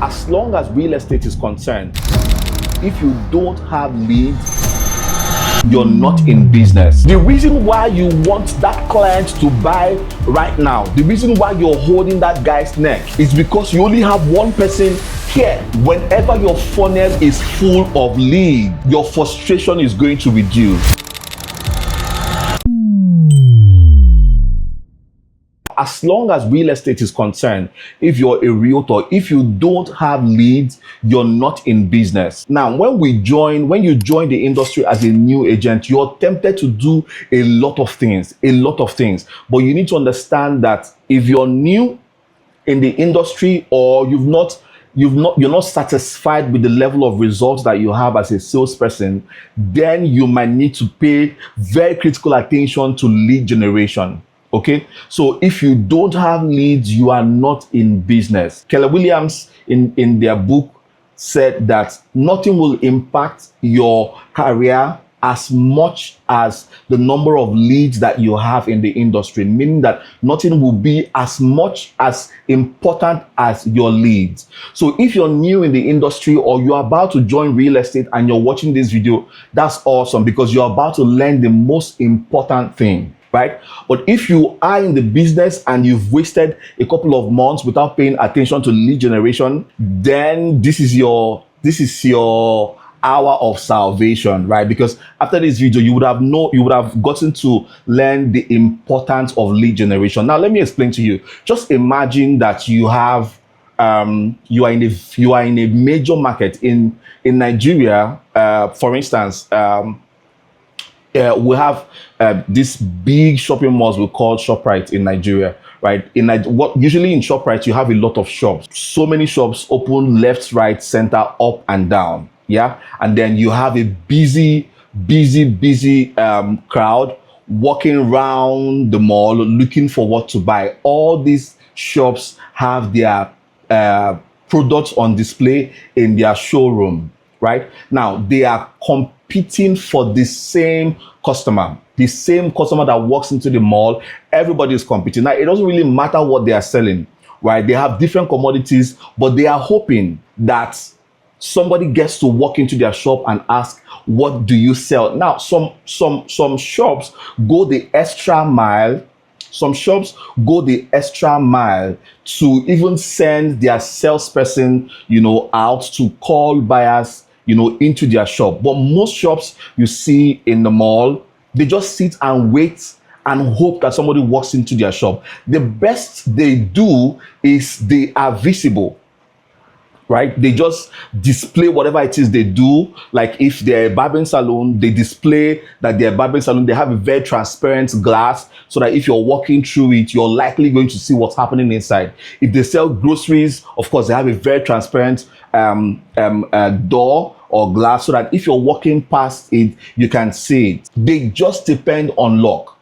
As long as real estate is concerned, if you don't have leads, you're not in business. The reason why you want that client to buy right now, the reason why you're holding that guy's neck is because you only have one person here. Whenever your funnel is full of leads, your frustration is going to reduce. As long as real estate is concerned, if you're a realtor, if you don't have leads, you're not in business. Now, when you join the industry as a new agent, you're tempted to do a lot of things. But you need to understand that if you're new in the industry or you're not satisfied with the level of results that you have as a salesperson, then you might need to pay very critical attention to lead generation. Okay, so if you don't have leads, you are not in business. Keller Williams in their book said that nothing will impact your career as much as the number of leads that you have in the industry, meaning that nothing will be as much as important as your leads. So if you're new in the industry or you're about to join real estate and you're watching this video, that's awesome because you're about to learn the most important thing. Right? But if you are in the business and you've wasted a couple of months without paying attention to lead generation, then this is your hour of salvation, right? Because after this video, you would have gotten to learn the importance of lead generation. Now, let me explain to you. Just imagine that you are in a major market in Nigeria, for instance. We have these big shopping malls we call ShopRite in Nigeria, right? Usually in ShopRite, you have a lot of shops. So many shops open left, right, center, up and down. Yeah. And then you have a busy crowd walking around the mall looking for what to buy. All these shops have their products on display in their showroom, right? Now, they are competing for the same customer that walks into the mall. Everybody is competing. Now, it doesn't really matter what they are selling, right? They have different commodities, but they are hoping that somebody gets to walk into their shop and ask, what do you sell? Now, some shops go the extra mile. Some shops go the extra mile to even send their salesperson, out to call buyers into their shop. But most shops you see in the mall, they just sit and wait and hope that somebody walks into their shop. The best they do is they are visible, right? They just display whatever it is they do. Like if they're a barbering salon, they display that they're a barbering salon. They have a very transparent glass so that if you're walking through it, you're likely going to see what's happening inside. If they sell groceries, of course, they have a very transparent door or glass so that if you're walking past it, you can see it. They just depend on luck.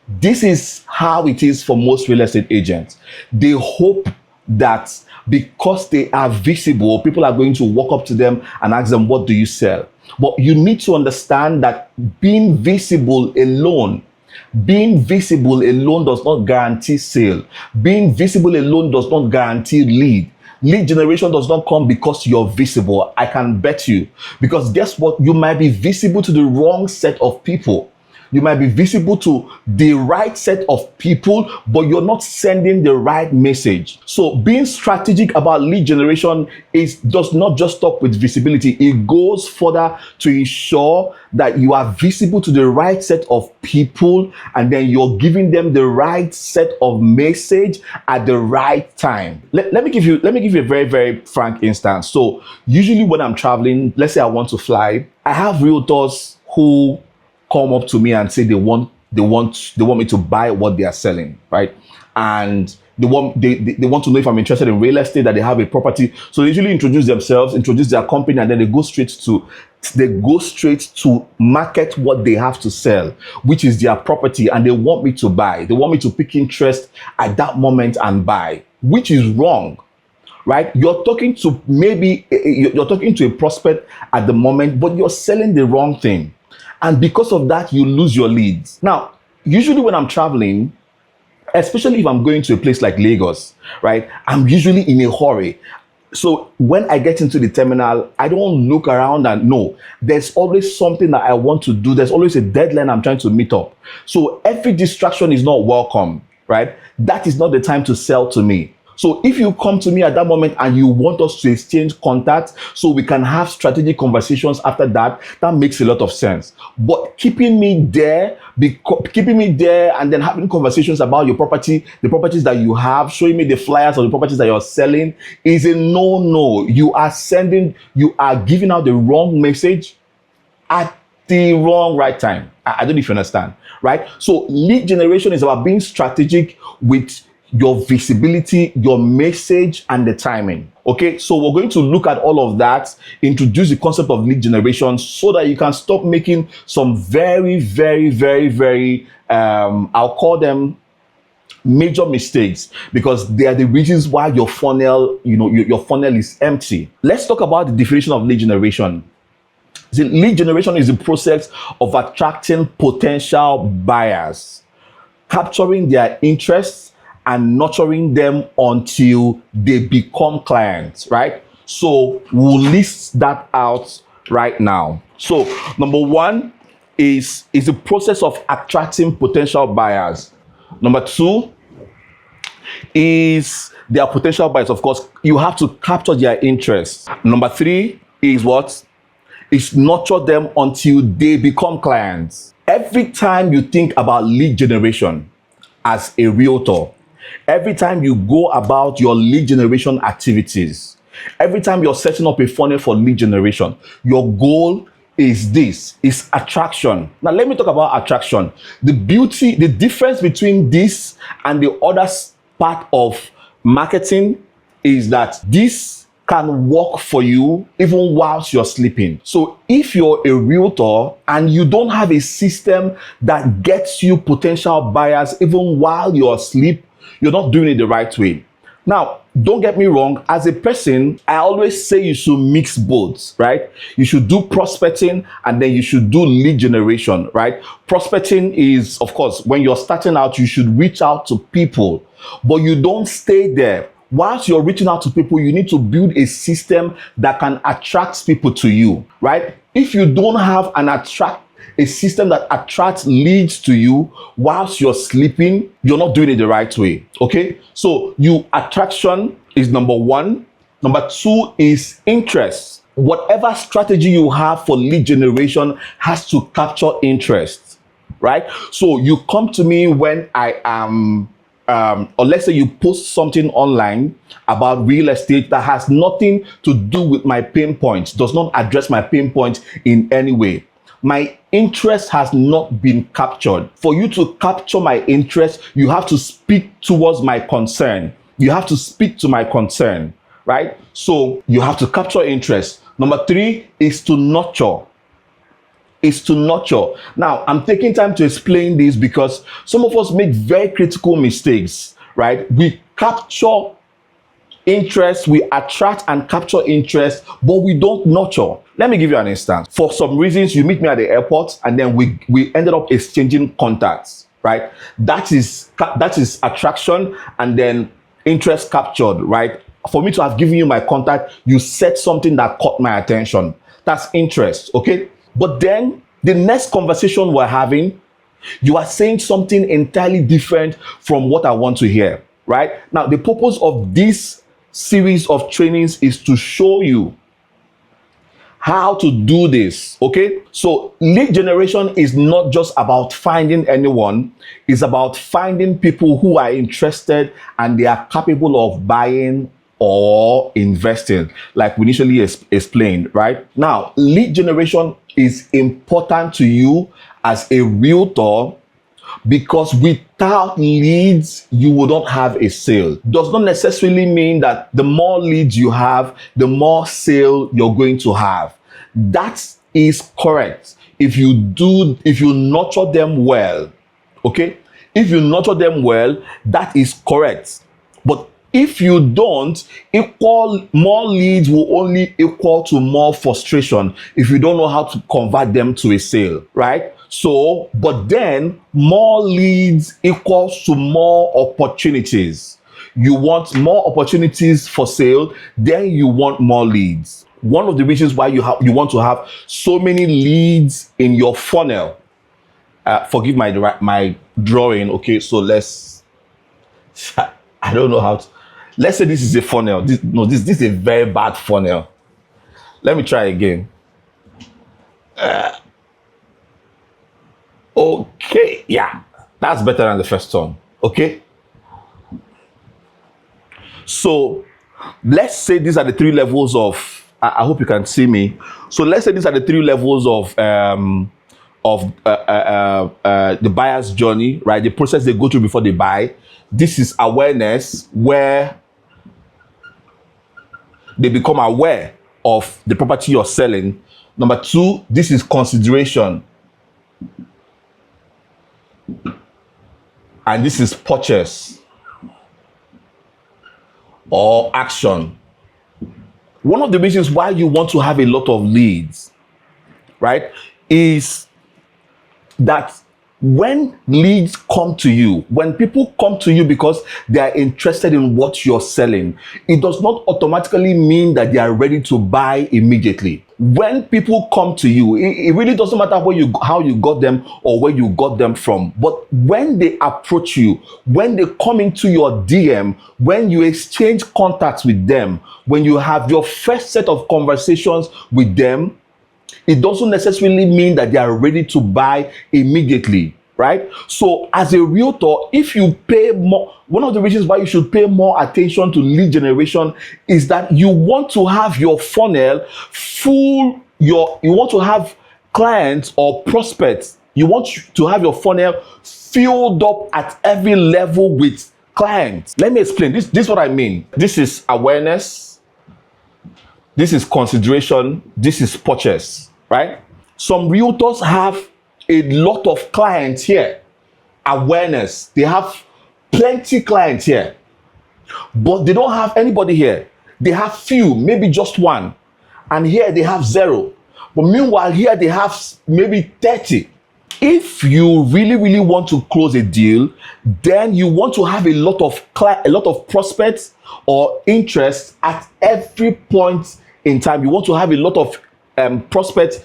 This is how it is for most real estate agents. They hope that because they are visible, people are going to walk up to them and ask them, what do you sell? But you need to understand that being visible alone does not guarantee sale. Being visible alone does not guarantee lead. Lead generation does not come because you're visible. I can bet you. Because guess what? You might be visible to the wrong set of people. You might be visible to the right set of people, but you're not sending the right message. So being strategic about lead generation does not just stop with visibility. It goes further to ensure that you are visible to the right set of people, and then you're giving them the right set of message at the right time. Let me give you a very, very frank instance. So usually when I'm traveling, let's say I want to fly, I have realtors who come up to me and say they want me to buy what they are selling, right? And they want to know if I'm interested in real estate, that they have a property. So they usually introduce themselves, introduce their company, and then they go straight to market what they have to sell, which is their property, and they want me to buy. They want me to pick interest at that moment and buy, which is wrong. Right? You're talking to a prospect at the moment, but you're selling the wrong thing. And because of that, you lose your leads. Now, usually when I'm traveling, especially if I'm going to a place like Lagos, right, I'm usually in a hurry. So when I get into the terminal, I don't look around and no, there's always something that I want to do. There's always a deadline I'm trying to meet up. So every distraction is not welcome, right? That is not the time to sell to me. So if you come to me at that moment and you want us to exchange contacts so we can have strategic conversations after that, that makes a lot of sense. But keeping me there, and then having conversations about your property, the properties that you have, showing me the flyers of the properties that you're selling is a no. You are giving out the wrong message at the wrong right time. I don't know if you understand, right? So lead generation is about being strategic with your visibility, your message, and the timing. Okay, so we're going to look at all of that, introduce the concept of lead generation so that you can stop making some very, I'll call them major mistakes, because they are the reasons why your funnel, your funnel is empty. Let's talk about the definition of lead generation. The lead generation is the process of attracting potential buyers, capturing their interests, and nurturing them until they become clients, right? So we'll list that out right now. So number one is the process of attracting potential buyers. Number two is their potential buyers. Of course, you have to capture their interests. Number three is what? Is nurture them until they become clients. Every time you think about lead generation as a realtor, every time you go about your lead generation activities, every time you're setting up a funnel for lead generation, your goal is attraction. Now, let me talk about attraction. The difference between this and the other part of marketing is that this can work for you even whilst you're sleeping. So if you're a realtor and you don't have a system that gets you potential buyers even while you're asleep, you're not doing it the right way. Now, don't get me wrong, as a person, I always say you should mix both, right? You should do prospecting and then you should do lead generation, right? Prospecting is, of course, when you're starting out, you should reach out to people, but you don't stay there. Whilst you're reaching out to people, you need to build a system that can attract people to you, right? If you don't have a system that attracts leads to you whilst you're sleeping, you're not doing it the right way. Okay, so attraction is number one. Number two is interest. Whatever strategy you have for lead generation has to capture interest, right? So you come to me when I am or let's say you post something online about real estate that has nothing to do with my pain points, does not address my pain points in any way. My interest has not been captured. For you to capture my interest, you have to speak towards my concern. You have to speak to my concern, right? So you have to capture interest. Number three is to nurture. Now, I'm taking time to explain this because some of us make very critical mistakes, right? We capture interest, we attract and capture interest, but we don't nurture. Let me give you an instance. For some reasons, you meet me at the airport and then we ended up exchanging contacts, right? That is attraction and then interest captured, right? For me to have given you my contact, you said something that caught my attention. That's interest, okay? But then the next conversation we're having, you are saying something entirely different from what I want to hear, right? Now, the purpose of this series of trainings is to show you how to do this, okay? So lead generation is not just about finding anyone, it's about finding people who are interested and they are capable of buying or investing, like we initially explained, right? Now, lead generation is important to you as a realtor because without leads, you will not have a sale. Does not necessarily mean that the more leads you have, the more sale you're going to have. That is correct if you nurture them well, okay? If you nurture them well, that is correct. But if you don't, more leads will only equal to more frustration if you don't know how to convert them to a sale, right? So, but then more leads equals to more opportunities. you want more opportunities for sale, then you want more leads. One of the reasons why you want to have so many leads in your funnel. Forgive my drawing. Okay, so let's. I don't know how to. Let's say this is a funnel. This is a very bad funnel. Let me try again. Okay, yeah, that's better than the first one. Okay. So let's say these are the three levels of. I hope you can see me. So let's say these are the three levels of the buyer's journey, right? The process they go through before they buy. This is awareness, where they become aware of the property you're selling. Number two, this is consideration. And this is purchase or action. One of the reasons why you want to have a lot of leads, right, is that when leads come to you, when people come to you because they are interested in what you're selling, it does not automatically mean that they are ready to buy immediately. When people come to you, it really doesn't matter how you got them or where you got them from. But when they approach you, when they come into your DM, when you exchange contacts with them, when you have your first set of conversations with them, it doesn't necessarily mean that they are ready to buy immediately, right? So as a realtor, if you pay more, one of the reasons why you should pay more attention to lead generation is that you want to have your funnel full, you want to have clients or prospects, you want to have your funnel filled up at every level with clients. Let me explain. This is what I mean. This is awareness, this is consideration, this is purchase. Right? Some realtors have a lot of clients here. Awareness. They have plenty clients here. But they don't have anybody here. They have few, maybe just one. And here they have 0. But meanwhile, here they have maybe 30. If you really want to close a deal, then you want to have a lot of prospects or interest at every point in time. You want to have a lot of prospects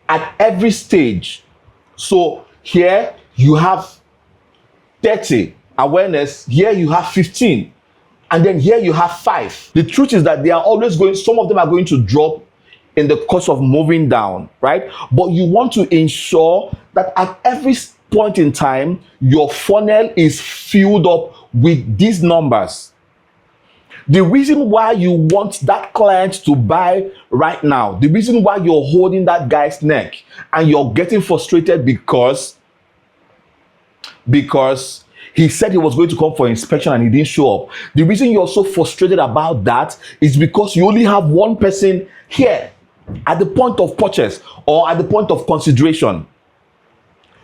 at every stage. So here you have 30 awareness, here you have 15, and then here you have 5. The truth is that they are always going, some of them are going to drop in the course of moving down, right? But you want to ensure that at every point in time, your funnel is filled up with these numbers. The reason why you want that client to buy right now, the reason why you're holding that guy's neck and you're getting frustrated because he said he was going to come for inspection and he didn't show up. The reason you're so frustrated about that is because you only have one person here at the point of purchase or at the point of consideration.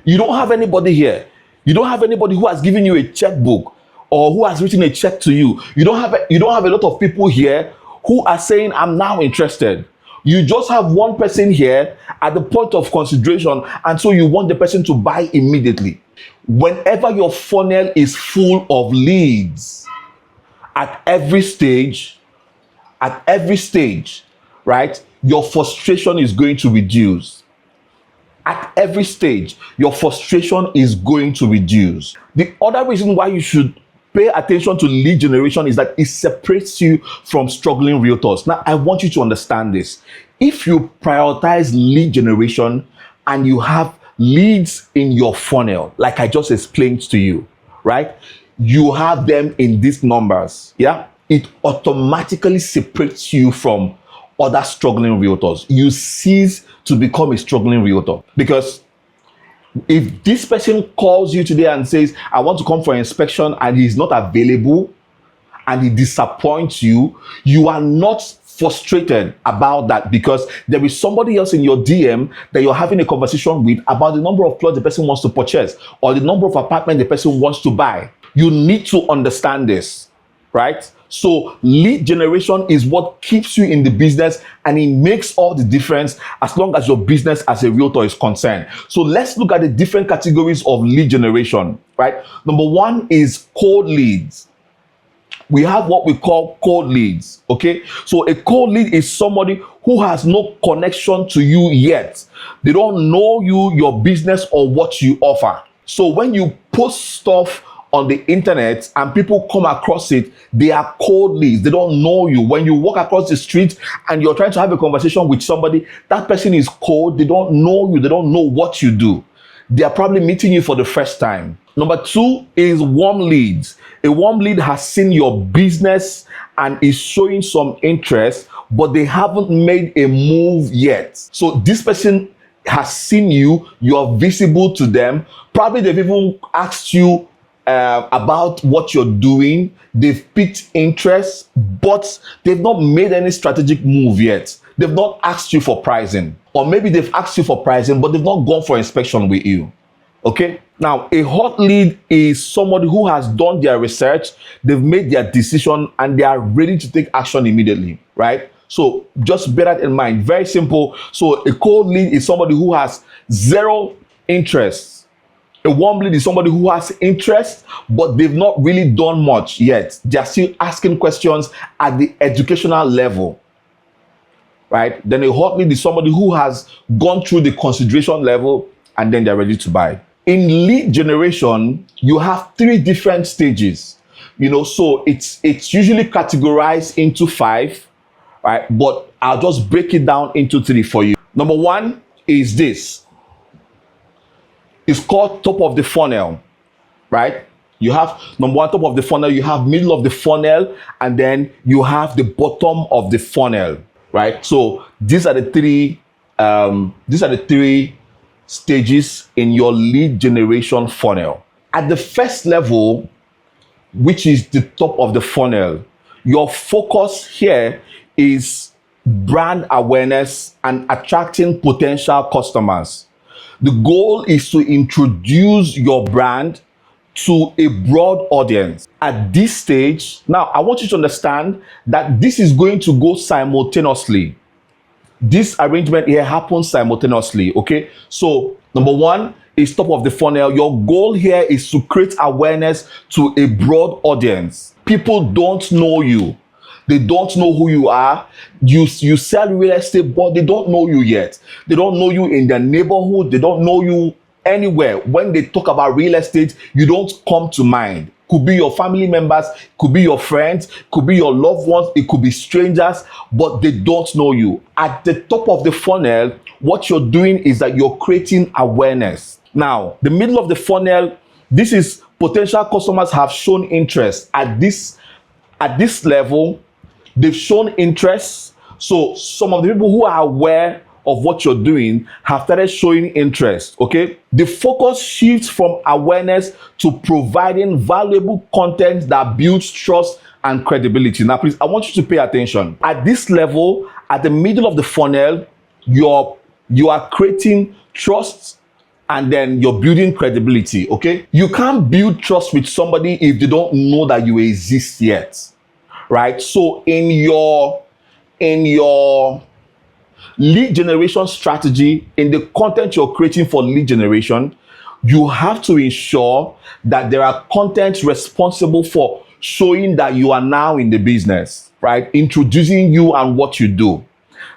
You don't have anybody here. You don't have anybody who has given you a checkbook or who has written a check to you. You don't have a lot of people here who are saying, I'm now interested. You just have one person here at the point of consideration, and so you want the person to buy immediately. Whenever your funnel is full of leads at every stage, right, your frustration is going to reduce. At every stage, your frustration is going to reduce. The other reason why you should pay attention to lead generation is that it separates you from struggling realtors. Now, I want you to understand this. If you prioritize lead generation and you have leads in your funnel, like I just explained to you, right? You have them in these numbers, yeah? It automatically separates you from other struggling realtors. You cease to become a struggling realtor, because if this person calls you today and says, I want to come for inspection, and he's not available and he disappoints you, you are not frustrated about that, because there is somebody else in your DM that you're having a conversation with about the number of plots the person wants to purchase or the number of apartments the person wants to buy. You need to understand this, right? So lead generation is what keeps you in the business, and it makes all the difference as long as your business as a realtor is concerned. So let's look at the different categories of lead generation, right? Number one is cold leads. We have what we call cold leads. Okay, so a cold lead is somebody who has no connection to you yet. They don't know you, your business, or what you offer. So when you post stuff on the internet and people come across it, they are cold leads. They don't know you. When you walk across the street and you're trying to have a conversation with somebody, that person is cold. They don't know you. They don't know what you do. They are probably meeting you for the first time. Number two is warm leads. A warm lead has seen your business and is showing some interest, but they haven't made a move yet. So this person has seen you, you're visible to them. Probably they've even asked you about what you're doing. They've piqued interest, but they've not made any strategic move yet. They've not asked you for pricing, or maybe they've asked you for pricing, but they've not gone for inspection with you. Okay, now a hot lead is somebody who has done their research, they've made their decision, and they are ready to take action immediately, right? So just bear that in mind. Very simple. So a cold lead is somebody who has zero interest. A warm lead is somebody who has interest, but they've not really done much yet. They're still asking questions at the educational level, right? Then a hot lead is somebody who has gone through the consideration level and then they're ready to buy. In lead generation, you have 3 different stages. So it's usually categorized into 5, right? But I'll just break it down into 3 for you. Number 1 is this. It's called top of the funnel, right? You have number 1, top of the funnel, you have middle of the funnel, and then you have the bottom of the funnel, right? So these are the 3 stages in your lead generation funnel. At the first level, which is the top of the funnel, your focus here is brand awareness and attracting potential customers. The goal is to introduce your brand to a broad audience. At this stage, now I want you to understand that this is going to go simultaneously. This arrangement here happens simultaneously, okay? So number 1 is top of the funnel. Your goal here is to create awareness to a broad audience. People don't know you. They don't know who you are. You sell real estate, but they don't know you yet. They don't know you in their neighborhood. They don't know you anywhere. When they talk about real estate, you don't come to mind. Could be your family members, could be your friends, could be your loved ones, it could be strangers, but they don't know you. At the top of the funnel, what you're doing is that you're creating awareness. Now, the middle of the funnel, this is potential customers have shown interest. At this level, they've shown interest. So some of the people who are aware of what you're doing have started showing interest, okay? The focus shifts from awareness to providing valuable content that builds trust and credibility. Now, please, I want you to pay attention. At this level, at the middle of the funnel, you are creating trust and then you're building credibility, okay? You can't build trust with somebody if they don't know that you exist yet, right? So in your lead generation strategy, in the content you're creating for lead generation, you have to ensure that there are contents responsible for showing that you are now in the business, right? Introducing you and what you do.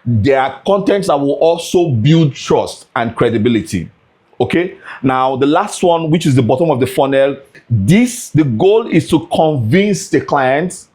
There are contents that will also build trust and credibility. Okay, now the last one, which is the bottom of the funnel, the goal is to convince the client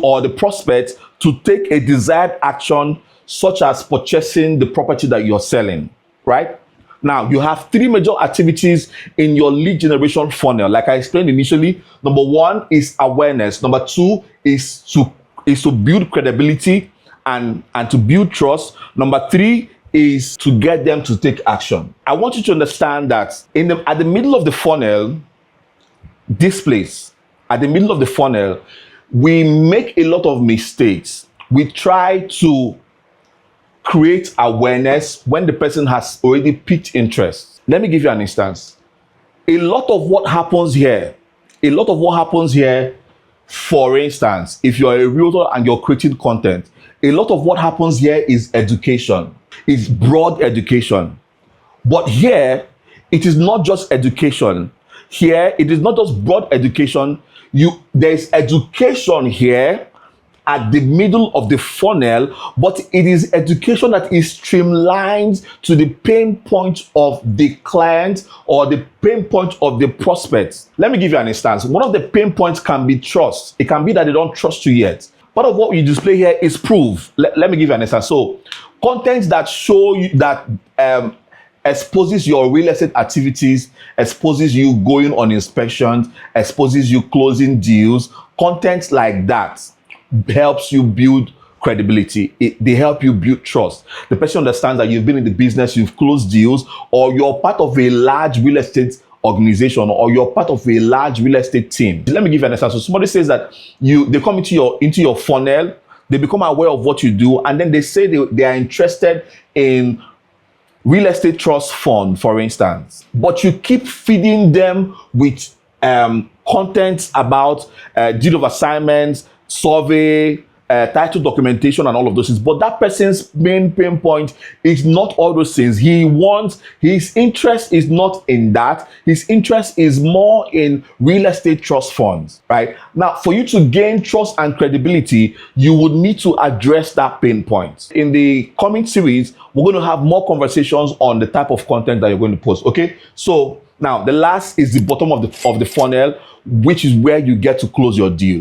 or the prospect to take a desired action, such as purchasing the property that you're selling, right? Now, you have 3 major activities in your lead generation funnel. Like I explained initially, number 1 is awareness. Number 2 is to build credibility and to build trust. Number 3 is to get them to take action. I want you to understand that at the middle of the funnel, this place, at the middle of the funnel, we make a lot of mistakes. We try to create awareness when the person has already piqued interest. Let me give you an instance. A lot of what happens here, for instance, if you're a realtor and you're creating content, a lot of what happens here is education. It's broad education. But here, it is not just education. here, it is not just broad education. There's education here at the middle of the funnel, but it is education that is streamlined to the pain point of the client or the pain point of the prospect. Let me give you an instance. One of the pain points can be trust. It can be that they don't trust you yet. Part of what you display here is proof. Let me give you an instance. So, content that show you that exposes your real estate activities, exposes you going on inspections, exposes you closing deals. Content like that helps you build credibility. They help you build trust. The person understands that you've been in the business, you've closed deals, or you're part of a large real estate organization, or you're part of a large real estate team. Let me give you an example. So somebody says that they come into your funnel, they become aware of what you do, and then they say they are interested in real estate trust fund, for instance. But you keep feeding them with content about deed of assignments, survey, title documentation, and all of those things. But that person's main pain point is not all those things. His interest is not in that. His interest is more in real estate trust funds, right? Now, for you to gain trust and credibility, you would need to address that pain point. In the coming series, we're going to have more conversations on the type of content that you're going to post, okay? So now the last is the bottom of the funnel, which is where you get to close your deal.